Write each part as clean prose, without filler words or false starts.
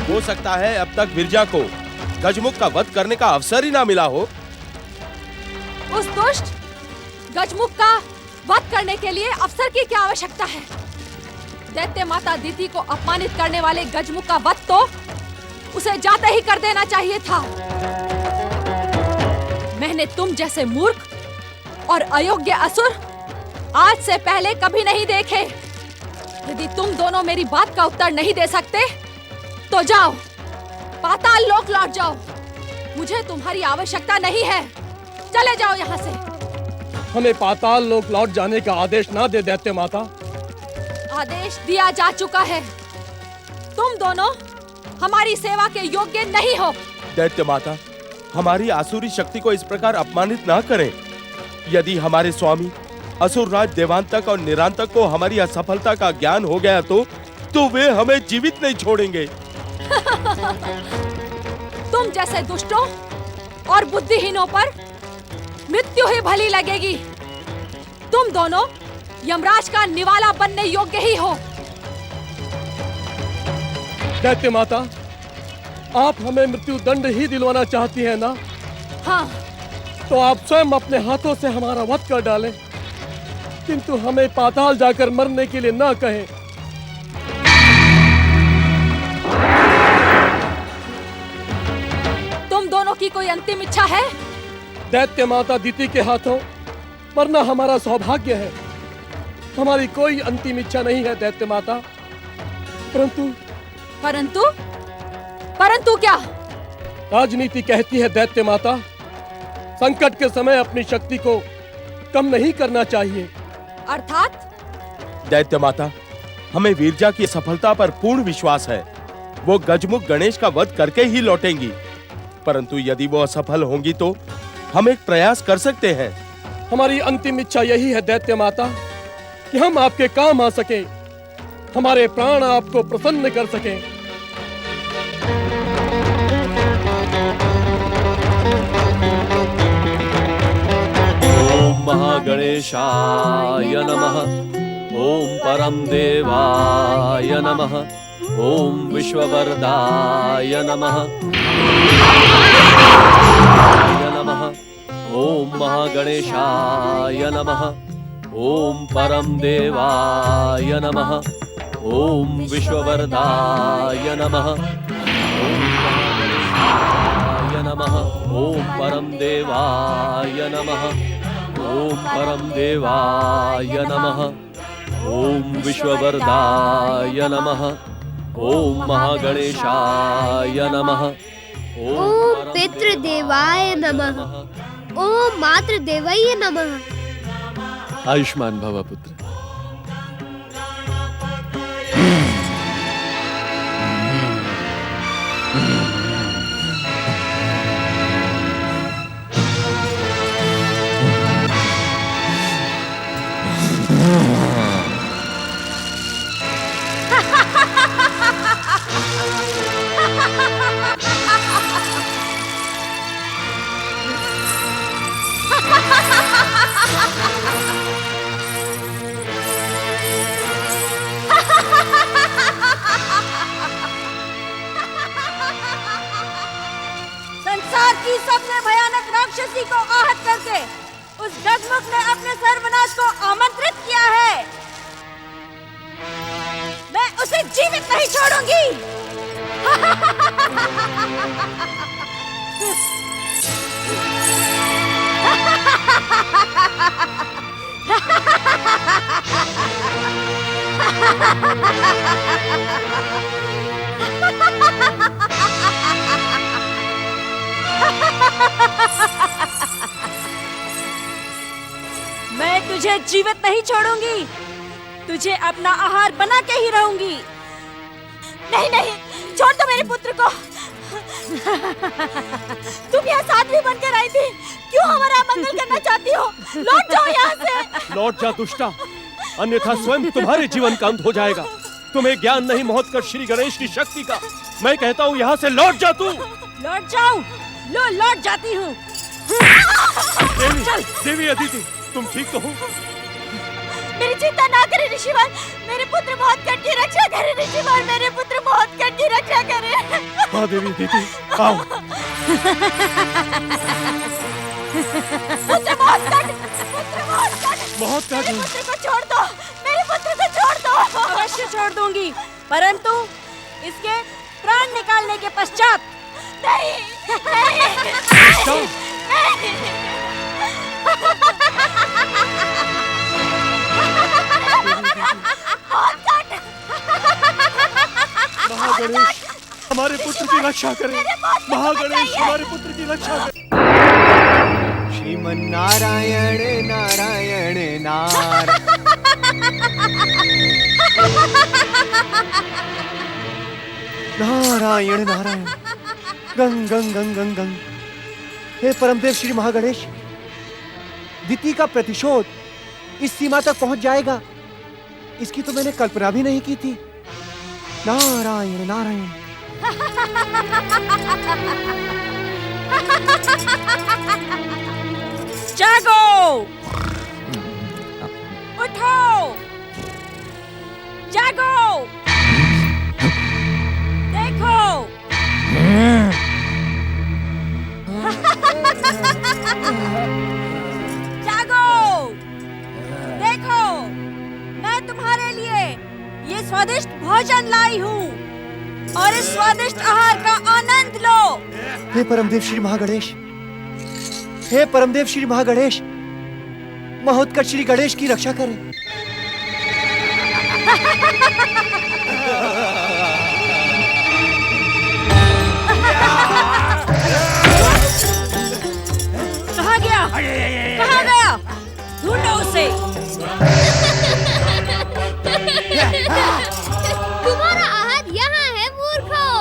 हो सकता है अब तक विरजा को गजमुख का वध करने का अवसर ही ना मिला हो। उस दुष्ट गजमुख का वध करने के लिए अवसर की क्या आवश्यकता है? दैत्य माता दीति को अपमानित करने वाले गजमुख का वध तो उसे जाते ही कर देना चाहिए था। मैंने तुम जैसे मूर्ख और अयोग्य असुर आज से पहले कभी नहीं देखे। यदि तुम दोनों मेरी बात का उत्तर नहीं दे सकते तो जाओ, पाताल लोक लौट जाओ। मुझे तुम्हारी आवश्यकता नहीं है, चले जाओ यहाँ से। हमें पाताल लोक लौट जाने का आदेश ना दे दैत्य माता। आदेश दिया जा चुका है। तुम दोनों हमारी सेवा के योग्य नहीं हो। दैत्य माता, हमारी आसुरी शक्ति को इस प्रकार अपमानित ना करें। यदि हमारे स्वामी असुरराज देवांतक और निरांतक को हमारी असफलता का ज्ञान हो गया तो वे हमें जीवित नहीं छोड़ेंगे। तुम जैसे दुष्टों और बुद्धिहीनों पर मृत्यु ही भली लगेगी। तुम दोनों यमराज का निवाला बनने योग्य ही हो। दैत्य माता, आप हमें मृत्यु दंड ही दिलवाना चाहती हैं ना? हाँ। तो आप स्वयं अपने हाथों से हमारा वध कर डालें, किंतु हमें पाताल जाकर मरने के लिए ना कहें। तुम दोनों की कोई अंतिम इच्छा है? दैत्य माता दीति के हाथों मरना हमारा सौभाग्य है। हमारी कोई अंतिम इच्छा नहीं है दैत्य माता। परंतु क्या? राजनीति कहती है दैत्य माता, संकट के समय अपनी शक्ति को कम नहीं करना चाहिए। अर्थात? दैत्य माता, हमें विरजा की सफलता पर पूर्ण विश्वास है। वो गजमुख गणेश का वध करके ही लौटेंगी। परंतु यदि वो असफल होंगी तो हम एक प्रयास कर सकते हैं। हमारी अंतिम इच्छा यही है दैत्य माता कि हम आपके काम आ सके, हमारे प्राण आपको प्रसन्न कर सके। ओम महागणेशाय नमः। ओम परम देवाय नमः। ओम विश्ववरदाय नमः। ओम महागणेशाय नमः। ओम परम देवाय नमः। ओम विश्ववरदाय नमः। ओम महागणेशाय नमः। ओम परम देवाय नमः। ओम परम देवाय नमः। ओम विश्ववरदाय नमः। ओम महागणेशाय नमः। ओम पितृदेवाय नमः। ओम मातृदेवाय नमः। आयुष्मान भव पुत्र। संसार की सबसे भयानक राक्षसी को आहत करके उस गजमुख ने अपने सर्वनाश को आमंत्रित किया है। मैं उसे जीवित नहीं छोड़ूंगी। मैं तुझे जीवित नहीं छोड़ूंगी, तुझे अपना आहार बना के ही रहूंगी। नहीं नहीं, छोड़ दो मेरे पुत्र को। तुम यहाँ साध्वी बनकर आई थी, क्यों हमारा मंगल करना चाहती हो? लौट जाओ यहाँ से। लौट जा दुष्टा, अन्यथा स्वयं तुम्हारे जीवन का अंत हो जाएगा। तुम्हें ज्ञान नहीं महोत्कर्ष श्री गणेश की शक्ति का। मैं कहता हूँ यहाँ से लौट जा तू। लौट जाऊं? लो लौट जाती हूँ। देवी अदिति, तुम ठीक तो हो? मेरी चिंता ना करें ऋषिवर, मेरे पुत्र बहुत की रक्षा करें ऋषिवर, मेरे पुत्र बहुत की रक्षा करें। महादेवी दीदी आओ। बहुत काट लो। पुत्र को छोड़ दो, मेरे पुत्र को छोड़ दो। अवश्य छोड़ दूंगी, परंतु इसके प्राण निकालने के पश्चात। नहीं, जाओ। महागणेश हमारे पुत्र की रक्षा करें। महागणेश हमारे पुत्र की रक्षा करें। श्रीमन्नारायण नारायण नारायण। नारायण नारायण गंग गंग गंग गंग गंग। हे परमदेव श्री महागणेश, दिति का प्रतिशोध इस सीमा तक पहुंच जाएगा, इसकी तो मैंने कल्पना भी नहीं की थी। नारायण नारायण। जागो, उठो, जागो, देखो। जागो, देखो, मैं तुम्हारे लिए ये स्वादिष्ट भोजन लाई हूँ और इस स्वादिष्ट आहार का आनंद लो। हे परमदेव श्री महागणेश, हे परमदेव श्री महागणेश, महोत्कट श्री गणेश की रक्षा करें। कहाँ गया? कहाँ गया? ढूंढो उसे। तुम्हारा आहार यहाँ है मूर्खों।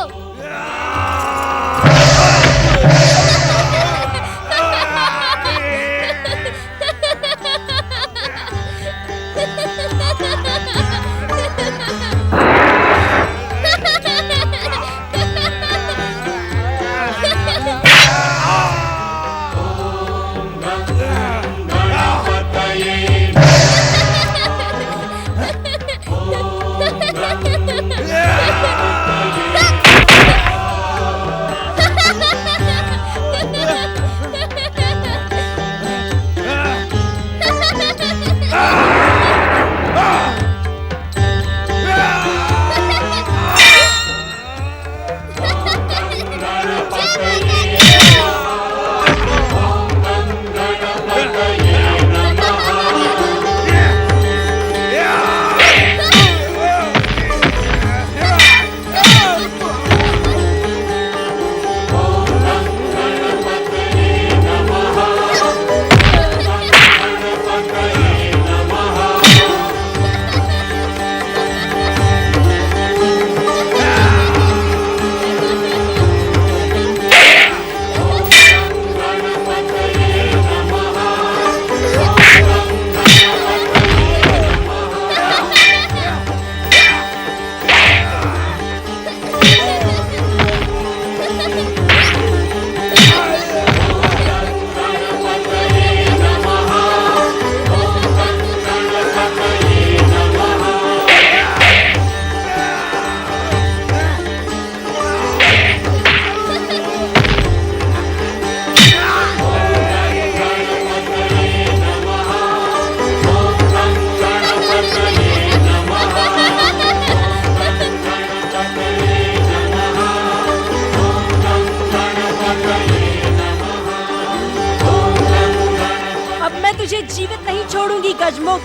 तुझे जीवित नहीं छोड़ूंगी गजमुख।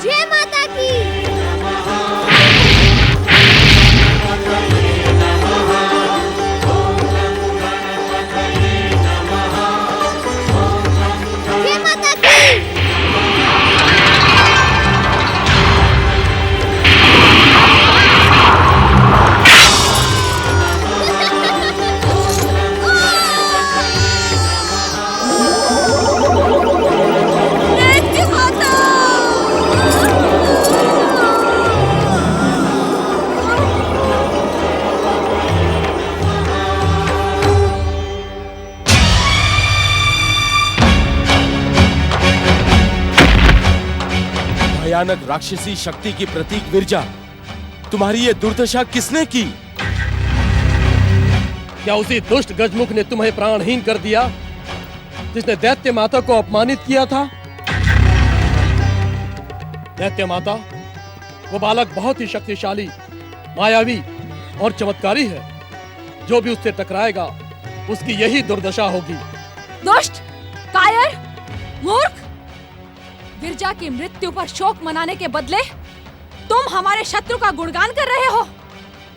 जय माता की। जय माता की। भयानक राक्षसी शक्ति की प्रतीक विरजा तुम्हारी ये दुर्दशा किसने की? क्या उसी दुष्ट गजमुख ने तुम्हें प्राणहीन कर दिया जिसने दैत्य माता को अपमानित किया था? दैत्य माता, वो बालक बहुत ही शक्तिशाली, मायावी और चमत्कारी है। जो भी उससे टकराएगा उसकी यही दुर्दशा होगी। दुष्ट, कायर, मूर्ख! विरजा की मृत्यु पर शोक मनाने के बदले तुम हमारे शत्रु का गुणगान कर रहे हो।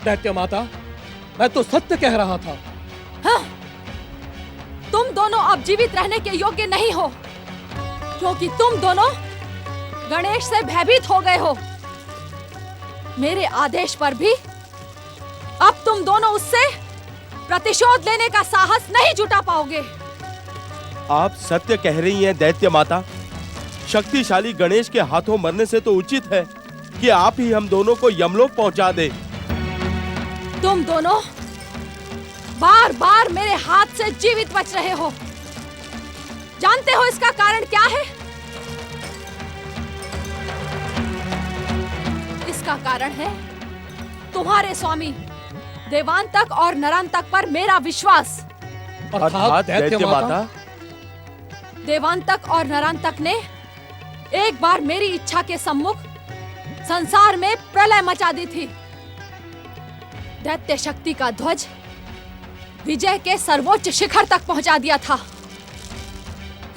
दैत्य माता, मैं तो सत्य कह रहा था। हाँ, तुम दोनों अब जीवित रहने के योग्य नहीं हो, क्योंकि तुम दोनों गणेश से भयभीत हो गए हो। मेरे आदेश पर भी अब तुम दोनों उससे प्रतिशोध लेने का साहस नहीं जुटा पाओगे। आप सत्य कह रही हैं दैत्य माता। शक्तिशाली गणेश के हाथों मरने से तो उचित है कि आप ही हम दोनों को यमलोक पहुंचा दे। तुम दोनों बार बार मेरे हाथ से जीवित बच रहे हो। जानते हो इसका कारण क्या है? इसका कारण है तुम्हारे स्वामी देवांतक और नरांतक पर मेरा विश्वास। अर्थात दैत्य माता, देवांतक और नरांतक ने एक बार मेरी इच्छा के सम्मुख संसार में प्रलय मचा दी थी। दैत्य शक्ति का ध्वज विजय के सर्वोच्च शिखर तक पहुंचा दिया था।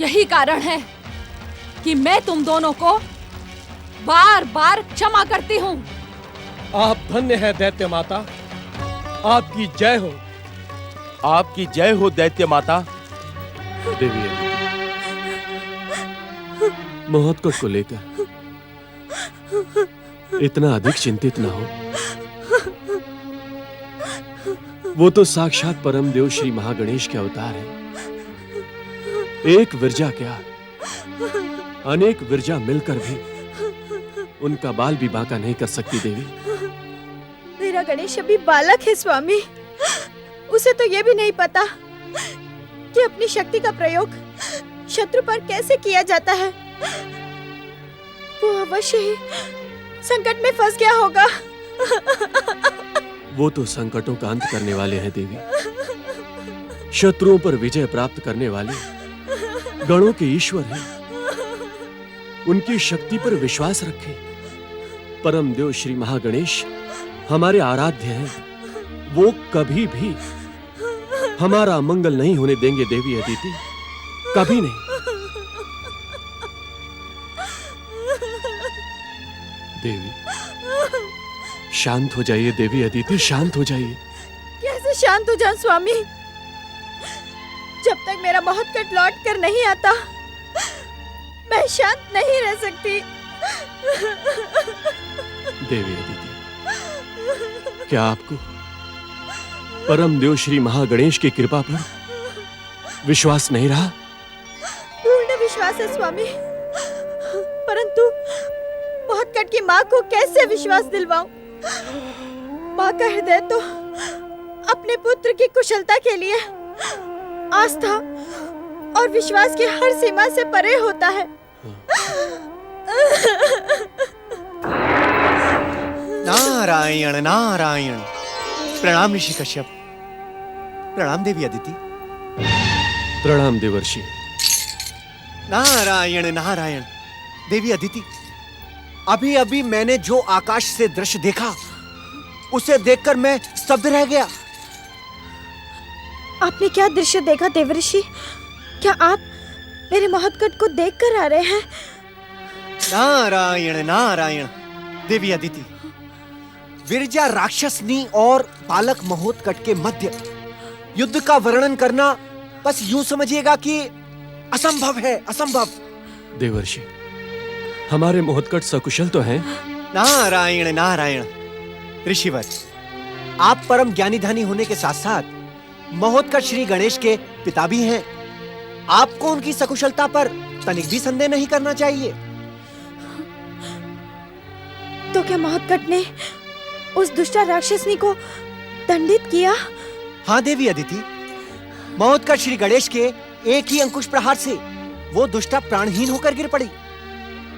यही कारण है कि मैं तुम दोनों को बार बार क्षमा करती हूँ। आप धन्य है दैत्य माता, आपकी जय हो। आपकी जय हो दैत्य माता। देवी महोत्कट को लेकर इतना अधिक चिंतित न हो। वो तो साक्षात परम देव श्री महागणेश के अवतार है। एक विरजा क्या, अनेक विरजा मिलकर भी उनका बाल भी बांका नहीं कर सकती। देवी, मेरा गणेश अभी बालक है स्वामी। उसे तो ये भी नहीं पता कि अपनी शक्ति का प्रयोग शत्रु पर कैसे किया जाता है। वो अवश्य ही संकट में फंस गया होगा। वो तो संकटों का अंत करने वाले हैं देवी। शत्रुओं पर विजय प्राप्त करने वाले गणों के ईश्वर हैं। उनकी शक्ति पर विश्वास रखें। परम देव श्री महागणेश हमारे आराध्य हैं। वो कभी भी हमारा मंगल नहीं होने देंगे देवी अदिति, कभी नहीं। देवी, शांत हो जाइए देवी अदिति, शांत हो जाइए। कैसे शांत हो जाऊं स्वामी? जब तक मेरा महोत्कट लौट कर नहीं आता मैं शांत नहीं रह सकती। देवी अदिति, क्या आपको परम देव श्री महागणेश की कृपा पर विश्वास नहीं रहा? पूर्ण विश्वास है स्वामी, परंतु महोत्कट की माँ को कैसे विश्वास दिलवाऊं? माँ का हृदय तो अपने पुत्र की कुशलता के लिए आस्था और विश्वास की हर सीमा से परे होता है। नारायण नारायण। प्रणाम ऋषि कश्यप। प्रणाम देवी अदिति। प्रणाम देवर्षि। नारायण नारायण। देवी अदिति, अभी अभी मैंने जो आकाश से दृश्य देखा उसे देखकर मैं स्तब्ध रह गया। आपने क्या दृश्य देखा देवर्षि? क्या आप मेरे महोत्कट को देखकर आ रहे हैं? नारायण नारायण। देवी अदिति, विरजा राक्षसनी और बालक महोत्कट के मध्य युद्ध का वर्णन करना बस यूं समझिएगा कि असंभव है, असंभव। देवर्षि, हमारे महोत्कट सकुशल तो हैं? नारायण नारायण। ऋषिवर, आप परम ज्ञानी धनी होने के साथ साथ महोत्कट श्री गणेश के पिता भी हैं। आपको उनकी सकुशलता पर तनिक भी संदेह नहीं करना चाहिए। तो क्या महोत्कट ने उस दुष्टा राक्षसनी को दंडित किया? हाँ देवी अदिति, महोत्कट श्री गणेश के एक ही अंकुश प्रहार से वो दुष्टा प्राणहीन होकर गिर पड़ी।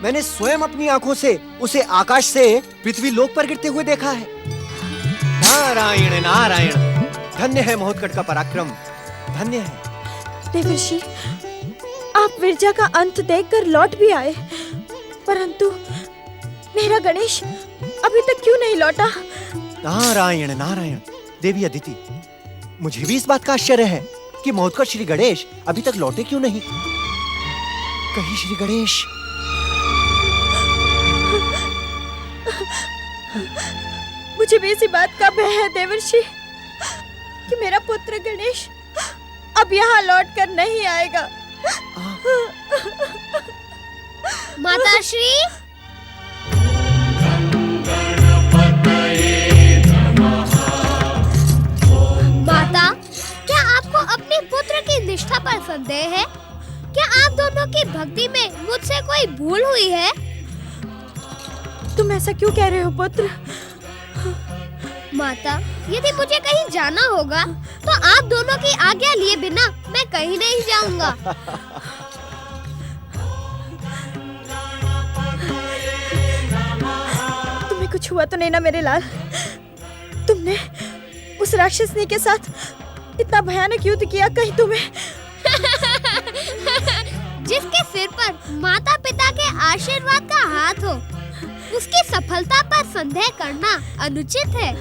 मैंने स्वयं अपनी आंखों से उसे आकाश से पृथ्वी लोक पर गिरते हुए देखा है। नारायण नारायण, धन्य है महोत्कट का पराक्रम, धन्य है। देवर्षि, आप विरजा का अंत देखकर लौट भी आए, परंतु मेरा गणेश अभी तक क्यों नहीं लौटा? नारायण नारायण। देवी अदिति, मुझे भी इस बात का आश्चर्य है कि महोत्कट श्री गणेश अभी तक लौटे क्यों नहीं। कहीं श्री गणेश मुझे भी इसी बात का भय है देवर्षि कि मेरा पुत्र गणेश अब यहाँ लौट कर नहीं आएगा। माता श्री, माता, क्या आपको अपने पुत्र की निष्ठा पर संदेह है? क्या आप दोनों की भक्ति में मुझसे कोई भूल हुई है? तुम ऐसा क्यों कह रहे हो पुत्र? माता, यदि मुझे कहीं जाना होगा तो आप दोनों की आज्ञा लिए बिना मैं कहीं नहीं जाऊंगा। तुम्हें कुछ हुआ तो नहीं ना मेरे लाल? तुमने उस राक्षसनी के साथ इतना भयानक युद्ध किया, कहीं तुम्हें जिसके सिर पर माता पिता के आशीर्वाद का हाथ हो, उसकी सफलता पर संदेह करना अनुचित है।